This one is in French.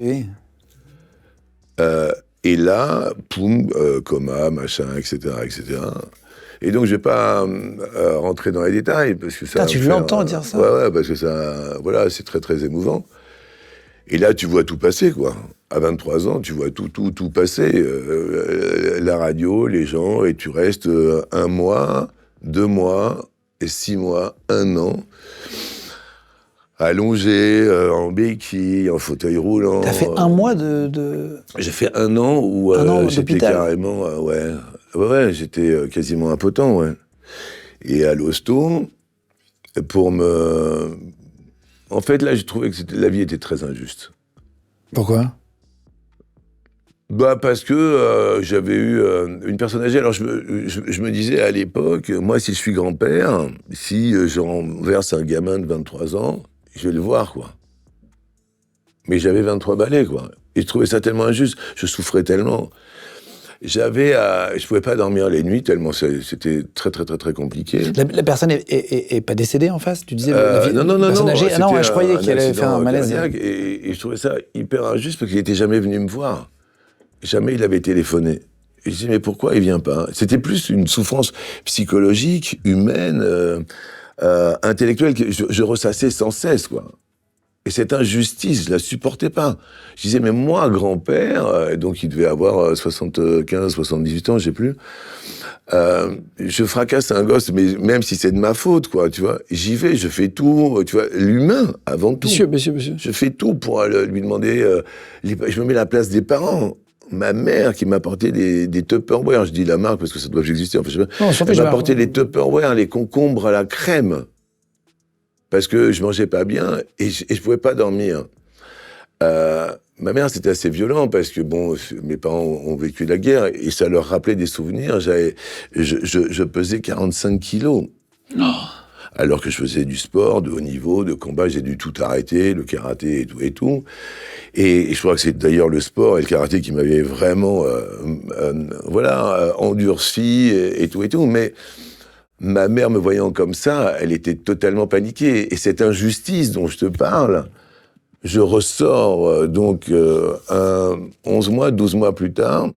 Oui. Et là, poum, coma, machin, etc., etc. Et donc, je vais pas rentrer dans les détails, parce que ça... Tu l'entends dire ça? Ouais, parce que ça... Voilà, c'est très, très émouvant. Et là, tu vois tout passer, quoi. À 23 ans, tu vois tout passer. La radio, les gens, et tu restes 1 mois, 2 mois, et 6 mois, 1 an, allongé, en béquille, en fauteuil roulant. T'as fait 1 mois de... J'ai fait 1 an où 1 an j'étais d'hôpital. carrément... ouais, j'étais quasiment impotent, ouais. Et à l'hosto, pour me... En fait, là, j'ai trouvé que la vie était très injuste. Pourquoi? Bah parce que j'avais eu une personne âgée. Alors je me disais à l'époque, moi si je suis grand-père, si je renverse un gamin de 23 ans, je vais le voir, quoi. Mais j'avais 23 balais, quoi. Et je trouvais ça tellement injuste, je souffrais tellement. Je pouvais pas dormir les nuits tellement c'était très très très très compliqué. La personne est pas décédée en face? Tu disais Non, personne âgée? Ah non, je croyais qu'elle avait fait un malaise. Cardiaque, et je trouvais ça hyper injuste parce qu'il était jamais venu me voir. Jamais il avait téléphoné. Et je dis, mais pourquoi il vient pas? C'était plus une souffrance psychologique, humaine, intellectuelle, que je ressassais sans cesse, quoi. Et cette injustice, je la supportais pas. Je disais, mais moi, grand-père, donc il devait avoir 75, 78 ans, je sais plus, je fracasse un gosse, mais même si c'est de ma faute, quoi, tu vois, j'y vais, je fais tout, tu vois, l'humain, avant tout. Monsieur. Je fais tout pour lui demander, je me mets à la place des parents. Ma mère qui m'apportait des Tupperware, je dis la marque parce que ça doit exister, en fait, je sais pas. Non, Elle m'apportait les Tupperware, les concombres à la crème. Parce que je mangeais pas bien et je pouvais pas dormir. Ma mère, c'était assez violent parce que, bon, mes parents ont vécu la guerre et ça leur rappelait des souvenirs. Je pesais 45 kilos. Oh. Alors que je faisais du sport, de haut niveau, de combat, j'ai dû tout arrêter, le karaté et tout. Et je crois que c'est d'ailleurs le sport et le karaté qui m'avaient vraiment, endurci et tout. Mais ma mère me voyant comme ça, elle était totalement paniquée. Et cette injustice dont je te parle, je ressors 11 mois, 12 mois plus tard,